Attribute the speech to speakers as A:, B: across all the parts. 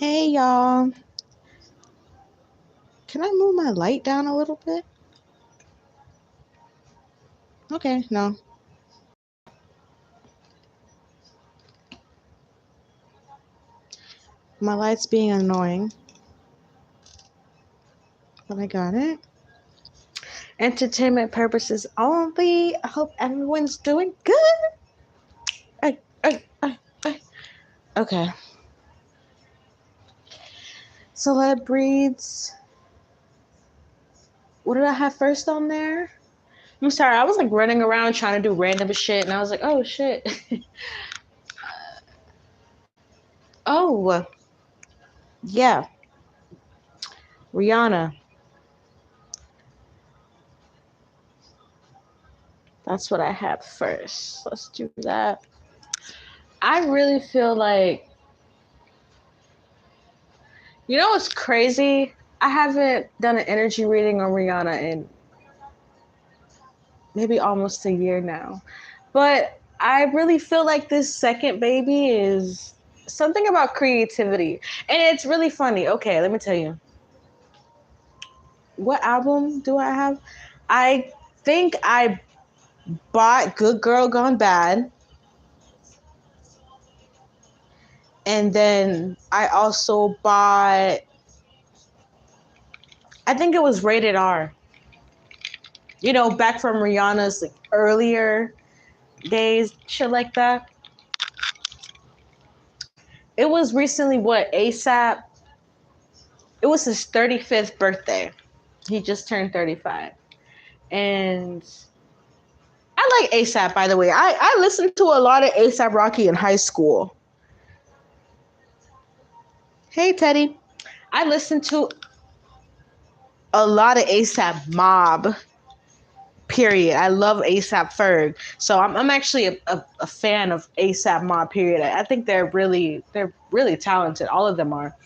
A: Hey y'all, can I move my light down a little bit? Okay, no. My light's being annoying, but I got it. Entertainment purposes only. I hope everyone's doing good. Ay, ay, ay, ay. Okay. Celeb Breeds. What did I have first on there? I'm sorry, I was like running around trying to do random shit, and I was like, oh shit. Oh, yeah. Rihanna. That's what I have first. Let's do that. I really feel like, you know what's crazy? I haven't done an energy reading on Rihanna in maybe almost a year now. But I really feel like this second baby is something about creativity. And it's really funny. Okay, let me tell you. What album do I have? I think I bought Good Girl Gone Bad. And then I also bought, I think it was Rated R. You know, back from Rihanna's like, earlier days, shit like that. It was recently what, ASAP? It was his 35th birthday. He just turned 35. And I like ASAP, by the way. I listened to a lot of ASAP Rocky in high school. Hey, Teddy. I listened to a lot of ASAP Mob, period. I love ASAP Ferg. So I'm actually a fan of ASAP Mob, period. I think they're really talented. All of them are.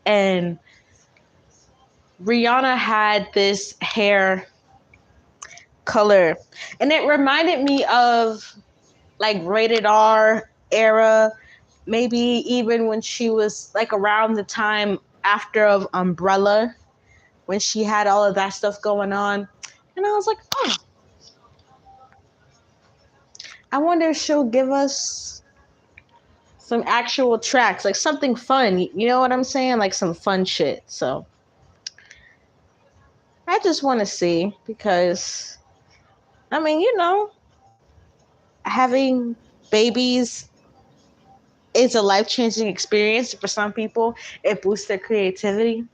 A: And Rihanna had this hair color, and it reminded me of like Rated R era, maybe even when she was like around the time after of Umbrella, when she had all of that stuff going on. And I was like, oh, I wonder if she'll give us some actual tracks, like something fun. You know what I'm saying? Like some fun shit. So I just want to see, because I mean, you know, having babies is a life-changing experience for some people. It boosts their creativity.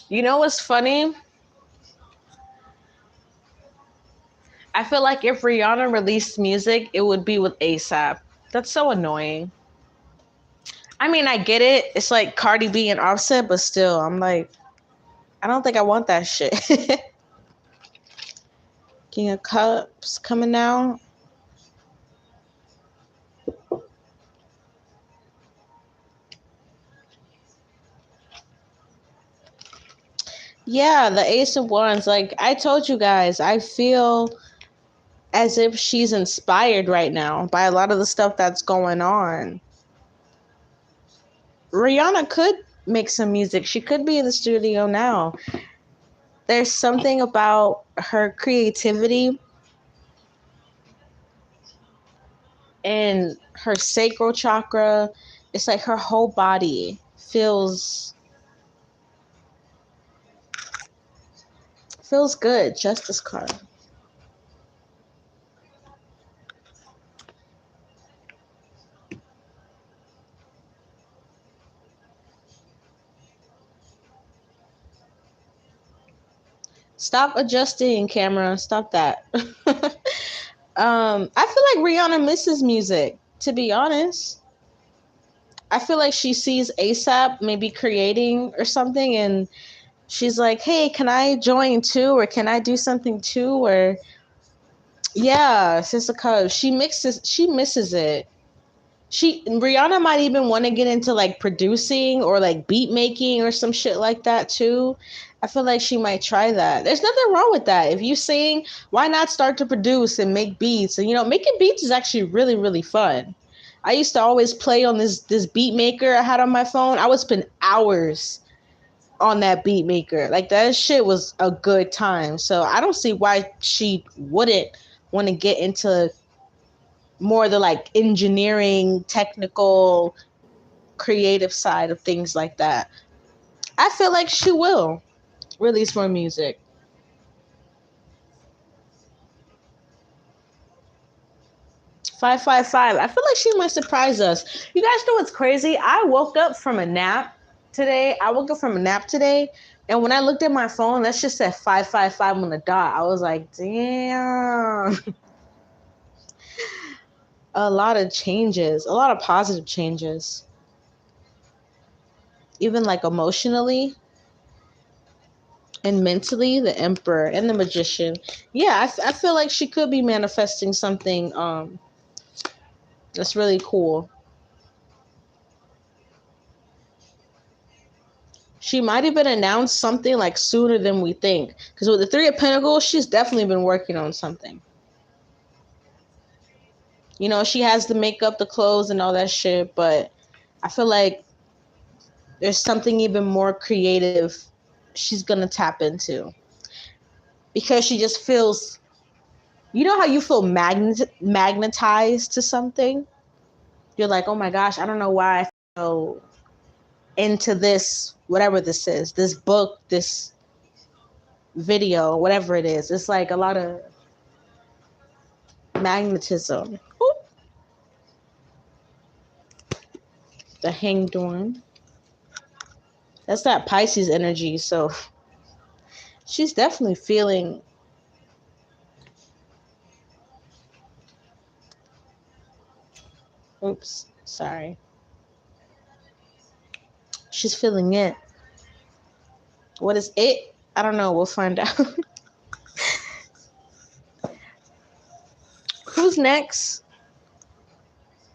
A: You know what's funny? I feel like if Rihanna released music, it would be with ASAP. That's so annoying. I mean, I get it. It's like Cardi B and Offset, but still, I'm like, I don't think I want that shit. King of Cups coming out. Yeah, the Ace of Wands. Like I told you guys, I feel as if she's inspired right now by a lot of the stuff that's going on. Rihanna could make some music. She could be in the studio now. There's something about her creativity and her sacral chakra. It's like her whole body feels good. Justice card. Stop adjusting, camera. Stop that. I feel like Rihanna misses music, to be honest. I feel like she sees ASAP maybe creating or something, and she's like, hey, can I join too? Or can I do something too? Or yeah, it's just because she misses it. Rihanna might even want to get into like producing or like beat making or some shit like that too. I feel like she might try that. There's nothing wrong with that. If you sing, why not start to produce and make beats? And making beats is actually really, really fun. I used to always play on this beat maker I had on my phone. I would spend hours on that beat maker. Like that shit was a good time. So I don't see why she wouldn't want to get into more the like engineering, technical, creative side of things like that. I feel like she will release more music. 555. I feel like she might surprise us. You guys know what's crazy? I woke up from a nap today. And when I looked at my phone, that just said 555 on the dot. I was like, damn. A lot of changes, a lot of positive changes. Even like emotionally and mentally, the Emperor and the Magician. Yeah, I feel like she could be manifesting something that's really cool. She might even announce something like sooner than we think. Because with the Three of Pentacles, she's definitely been working on something. She has the makeup, the clothes, and all that shit. But I feel like there's something even more creative she's going to tap into. Because she just feels, how you feel magnetized to something? You're like, oh my gosh, I don't know why I feel into this, whatever this is, this book, this video, whatever it is. It's like a lot of magnetism. Ooh. The Hanged One. That's that Pisces energy. So she's definitely feeling. Oops, sorry. She's feeling it. What is it? I don't know. We'll find out. Who's next?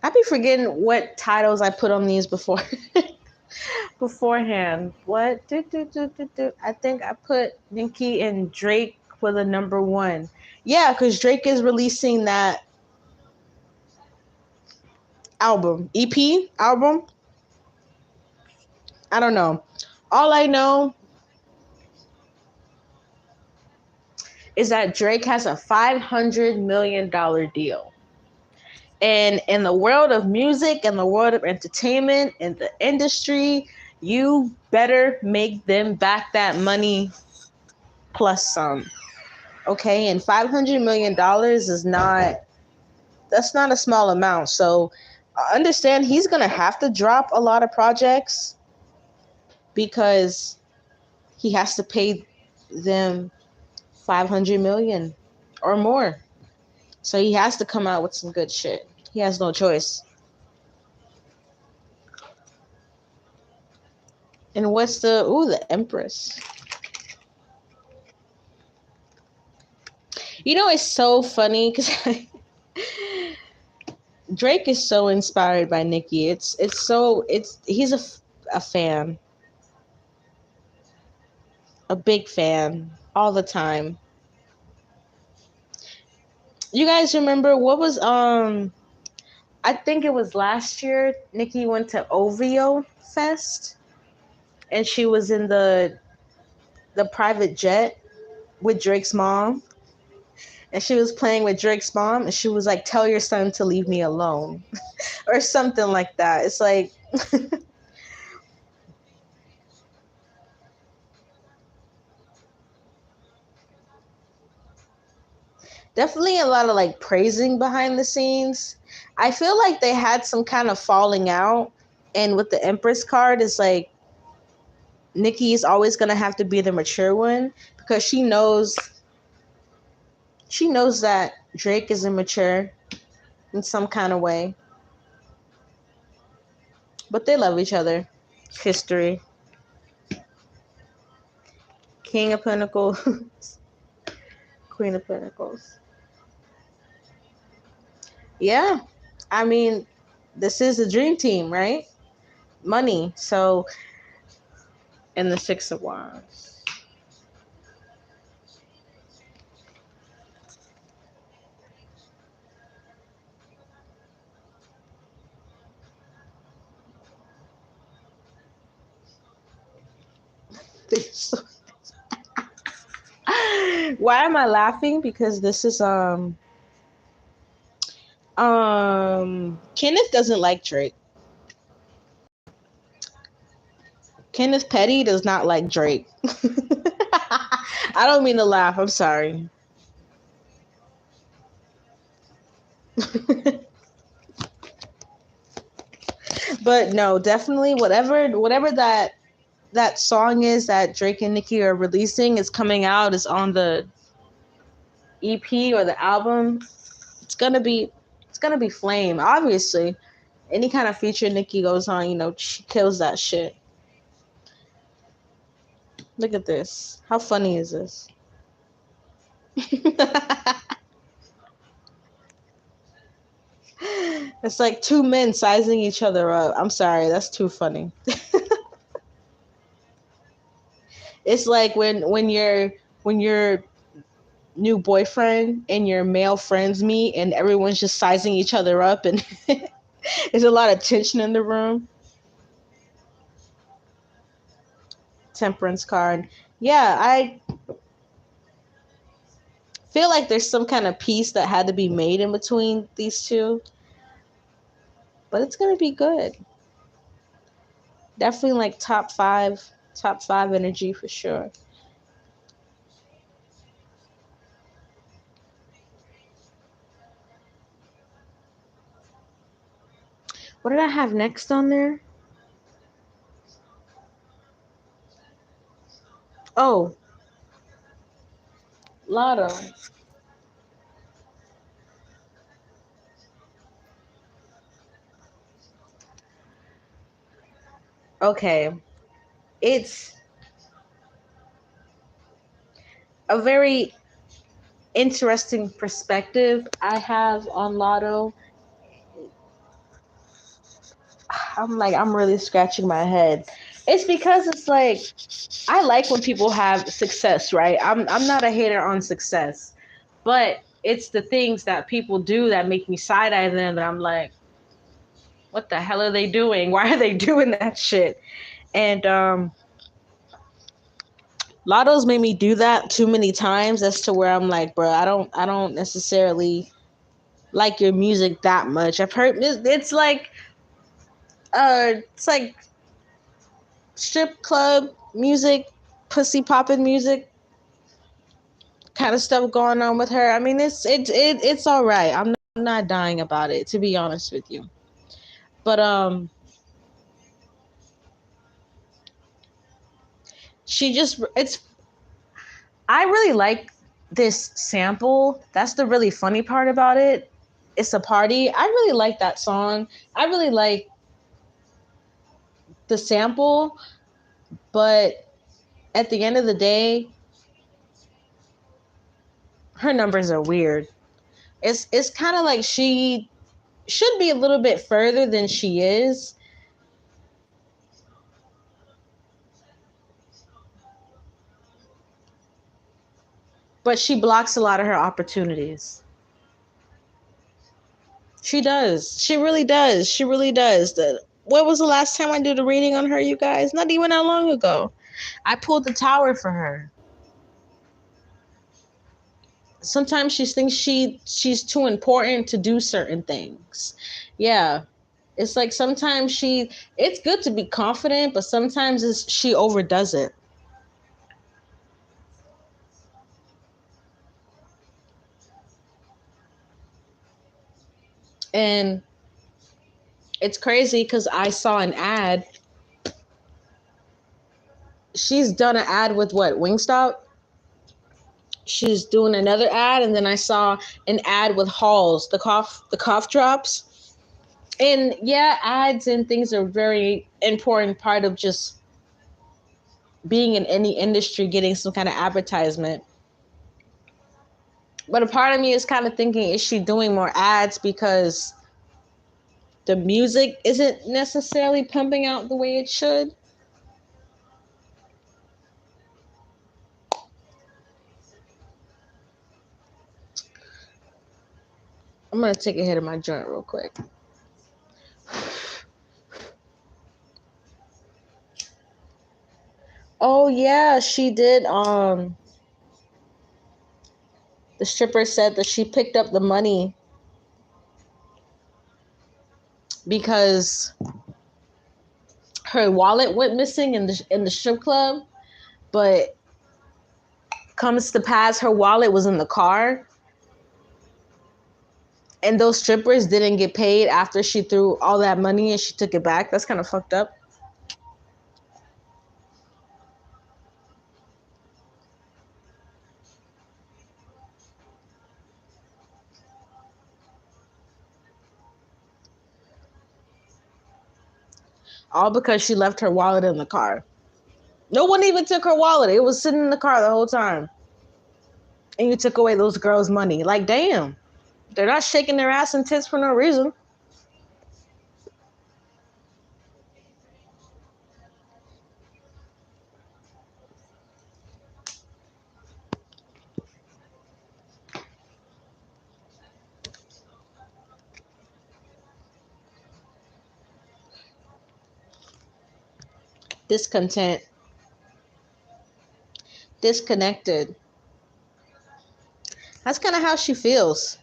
A: I be forgetting what titles I put on these beforehand. What? I think I put Nicki and Drake for the number one. Yeah, because Drake is releasing that album, EP album. I don't know. All I know is that Drake has a $500 million deal. And in the world of music and the world of entertainment and the industry, you better make them back that money plus some. Okay, and $500 million that's not a small amount. So understand he's gonna have to drop a lot of projects because he has to pay them 500 million or more. So he has to come out with some good shit. He has no choice. And what's the Empress. It's so funny because Drake is so inspired by Nicki. He's a fan. A big fan all the time. You guys remember what was I think it was last year Nicki went to OVO Fest and she was in the private jet with Drake's mom. And she was playing with Drake's mom and she was like, tell your son to leave me alone. Or something like that. It's like definitely a lot of like praising behind the scenes. I feel like they had some kind of falling out. And with the Empress card, it's like Nicki is always gonna have to be the mature one because she knows that Drake is immature in some kind of way. But they love each other. History. King of Pentacles, Queen of Pentacles. Yeah, I mean, this is a dream team, right? Money. So, and the Six of Wands. Why am I laughing? Because this is Kenneth doesn't like Drake. Kenneth Petty does not like Drake. I don't mean to laugh. I'm sorry. But no, definitely whatever that song is that Drake and Nicki are releasing is coming out is on the EP or the album. It's gonna be flame. Obviously, any kind of feature Nicki goes on, she kills that shit. Look at this. How funny is this? It's like two men sizing each other up. I'm sorry, that's too funny. It's like when your new boyfriend and your male friends meet and everyone's just sizing each other up and there's a lot of tension in the room. Temperance card. Yeah, I feel like there's some kind of peace that had to be made in between these two, but it's gonna be good. Definitely like top five energy for sure. What did I have next on there? Oh, lotto. Okay, it's a very interesting perspective I have on lotto. I'm really scratching my head. It's because it's like I like when people have success, right? I'm not a hater on success, but it's the things that people do that make me side eye them that I'm like, what the hell are they doing? Why are they doing that shit? And Lotto's made me do that too many times as to where I'm like, bro, I don't necessarily like your music that much. I've heard it's like strip club music, pussy popping music kind of stuff going on with her. I mean, it's all right. I'm not dying about it, to be honest with you. But she just it's I really like this sample. That's the really funny part about it. It's a party. I really like that song. I really like the sample, but at the end of the day, her numbers are weird. It's kind of like she should be a little bit further than she is, but she blocks a lot of her opportunities. She does. She really does. She really does. What was the last time I did a reading on her, you guys? Not even that long ago. I pulled the tower for her. Sometimes she thinks she's too important to do certain things. Yeah. It's like sometimes it's good to be confident, but sometimes she overdoes it. And it's crazy because I saw an ad. She's done an ad with what, Wingstop? She's doing another ad, and then I saw an ad with Halls, the cough drops. And yeah, ads and things are very important part of just being in any industry, getting some kind of advertisement. But a part of me is kind of thinking, is she doing more ads because the music isn't necessarily pumping out the way it should? I'm going to take a hit of my joint real quick. Oh yeah, she did. The stripper said that she picked up the money because her wallet went missing in the strip club, but comes to pass her wallet was in the car, and those strippers didn't get paid after she threw all that money and she took it back. That's kind of fucked up. All because she left her wallet in the car. No one even took her wallet. It was sitting in the car the whole time. And you took away those girls' money. Like, damn. They're not shaking their ass and tits for no reason. Discontent. Disconnected. That's kind of how she feels.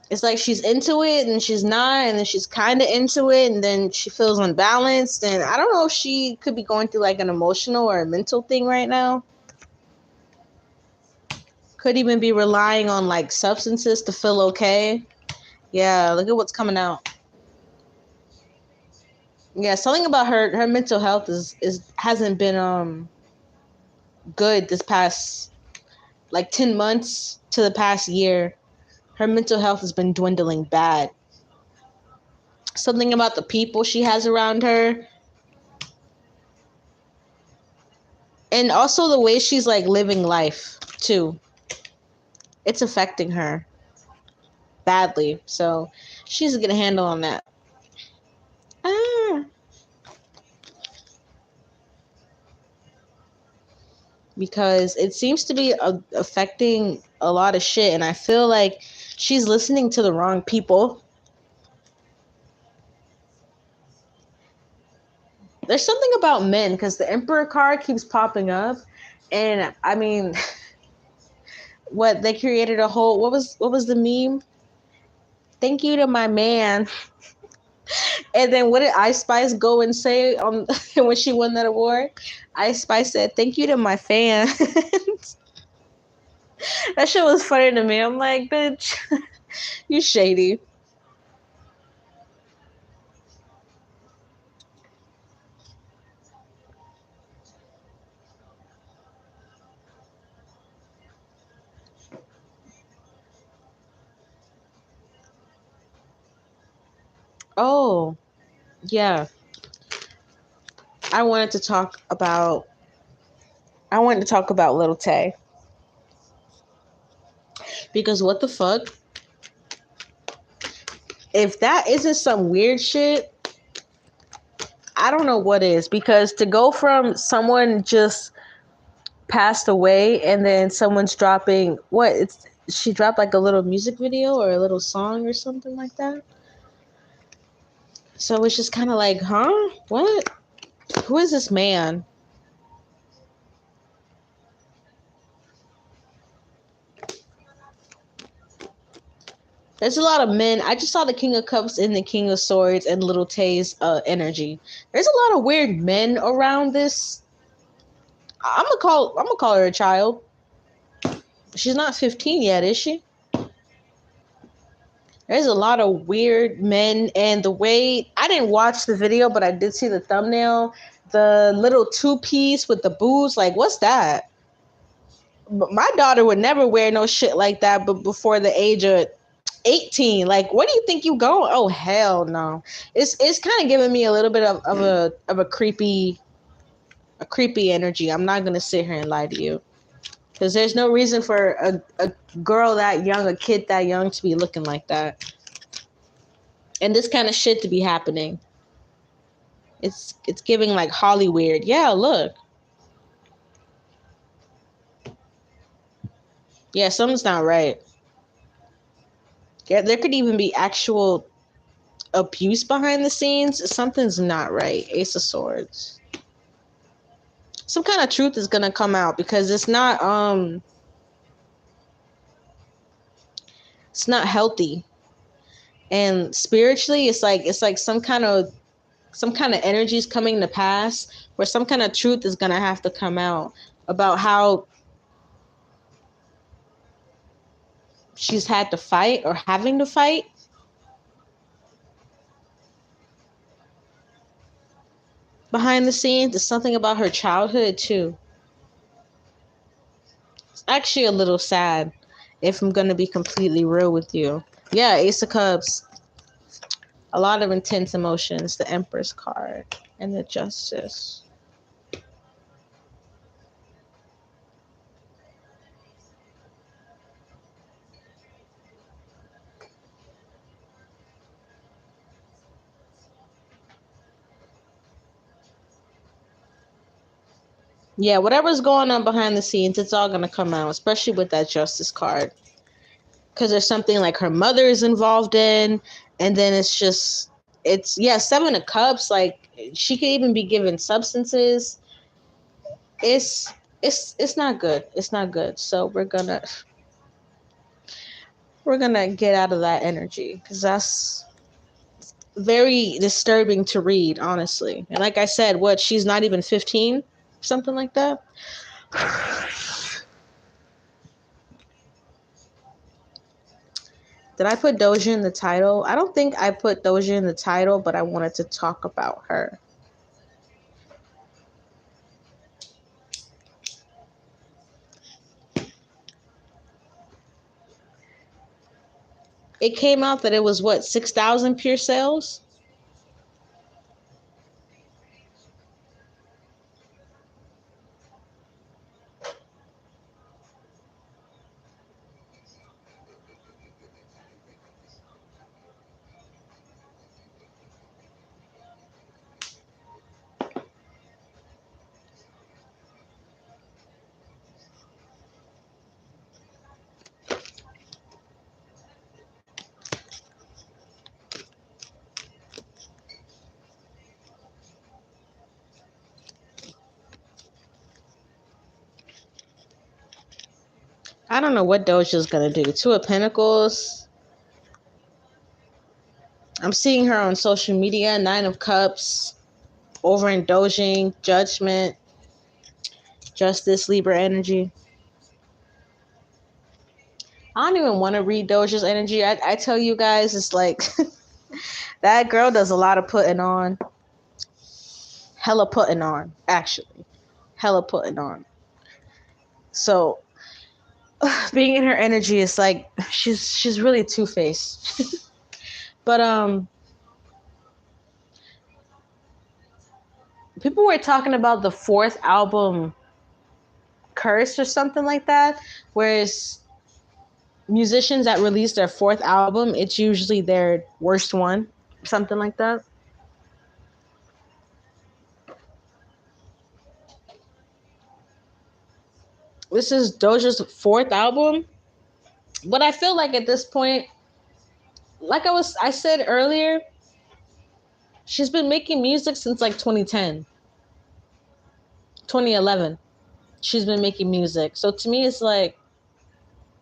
A: It's like she's into it and she's not, and then she's kind of into it, and then she feels unbalanced. And I don't know if she could be going through like an emotional or a mental thing right now. Could even be relying on like substances to feel okay. Yeah, look at what's coming out. Yeah, something about her mental health is hasn't been good this past like 10 months to the past year. Her mental health has been dwindling bad. Something about the people she has around her, and also the way she's like living life too. It's affecting her badly. So she's gonna handle on that. Ah. Because it seems to be affecting a lot of shit, and I feel like she's listening to the wrong people. There's something about men because the Emperor card keeps popping up, and I mean, what they created a whole what was the meme? Thank you to my man. And then what did Ice Spice go and say on when she won that award? Ice Spice said, "Thank you to my fans." That shit was funny to me. I'm like, bitch, you shady. Oh, yeah. I wanted to talk about I wanted to talk about Little Tay. Because what the fuck? If that isn't some weird shit, I don't know what is. Because to go from someone just passed away and then someone's dropping what? It's she dropped like a little music video or a little song or something like that. So it's just kind of like, huh? What? Who is this man? There's a lot of men. I just saw the King of Cups and the King of Swords and Little Tay's energy. There's a lot of weird men around this. I'm gonna call her a child. She's not 15 yet, is she? There's a lot of weird men, and the way I didn't watch the video, but I did see the thumbnail. The little two piece with the boobs, like what's that? My daughter would never wear no shit like that, but before the age of 18. Like, where do you think you going? Oh, hell no. It's kind of giving me a little bit of a creepy energy. I'm not gonna sit here and lie to you. Because there's no reason for a girl that young, a kid that young to be looking like that. And this kind of shit to be happening. It's giving like Holly weird. Yeah, look. Yeah, something's not right. Yeah, there could even be actual abuse behind the scenes. Something's not right. Ace of Swords. Some kind of truth is gonna come out because it's not healthy. And spiritually it's like some kind of energy is coming to pass where some kind of truth is gonna have to come out about how she's had to fight or having to fight behind the scenes. It's something about her childhood too. It's actually a little sad if I'm gonna be completely real with you. Yeah, Ace of Cups. A lot of intense emotions. The Empress card and the Justice. Yeah, whatever's going on behind the scenes, it's all gonna come out, especially with that Justice card. Because there's something like her mother is involved in, and then it's yeah, Seven of Cups. Like she could even be given substances. It's not good. It's not good. So we're gonna get out of that energy because that's very disturbing to read, honestly. And like I said, what she's not even 15, something like that. Did I put Doja in the title? I don't think I put Doja in the title, but I wanted to talk about her. It came out that it was what, 6,000 pure sales? I don't know what Doja's gonna do. Two of Pentacles. I'm seeing her on social media. Nine of Cups. Overindulging. Judgment. Justice. Libra energy. I don't even want to read Doja's energy. I tell you guys, it's like that girl does a lot of putting on. Hella putting on, actually. Hella putting on. So being in her energy is like she's really two-faced. But people were talking about the fourth album curse or something like that, whereas musicians that release their fourth album, it's usually their worst one, something like that. This is Doja's fourth album, but I feel like at this point, like I said earlier, she's been making music since like 2010, 2011. She's been making music. So to me, it's like,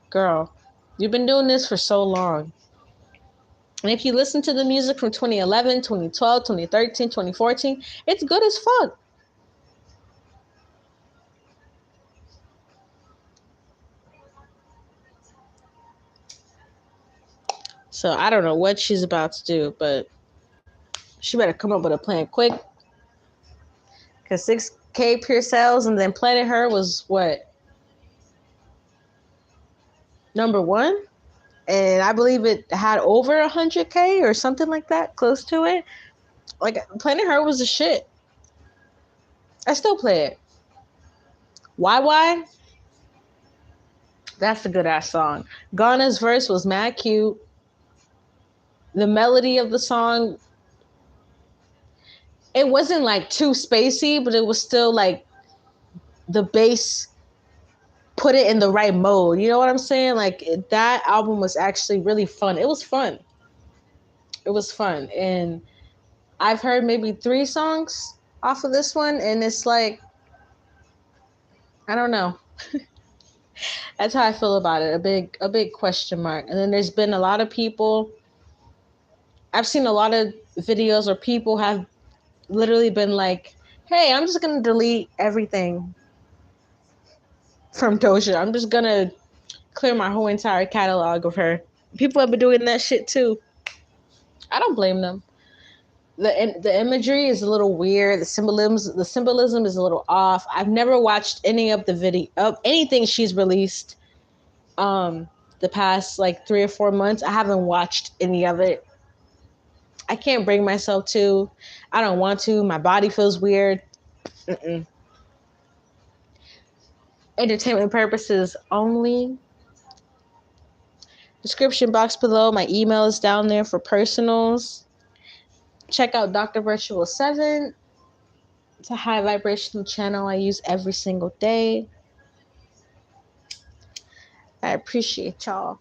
A: girl, you've been doing this for so long. And if you listen to the music from 2011, 2012, 2013, 2014, it's good as fuck. So I don't know what she's about to do, but she better come up with a plan quick. Because 6K pure sales and then Planet Her was what? Number one? and I believe it had over 100K or something like that, close to it. Like, Planet Her was the shit. I still play it. Why? That's a good ass song. Ghana's verse was mad cute. The melody of the song, it wasn't like too spacey, but it was still like the bass put it in the right mode. You know what I'm saying? Like, that album was actually really fun. It was fun. It was fun. And I've heard maybe 3 songs off of this one, and it's like, I don't know. That's how I feel about it. A big question mark. And then there's been a lot of people. I've seen a lot of videos where people have literally been like, "Hey, I'm just gonna delete everything from Doja. I'm just gonna clear my whole entire catalog of her." People have been doing that shit too. I don't blame them. The imagery is a little weird. The symbolism is a little off. I've never watched any of the video of anything she's released. The past like 3 or 4 months, I haven't watched any of it. I can't bring myself to. I don't want to. My body feels weird. Mm-mm. Entertainment purposes only. Description box below. My email is down there for personals. Check out Dr. Virtual 7. It's a high vibrational channel I use every single day. I appreciate y'all.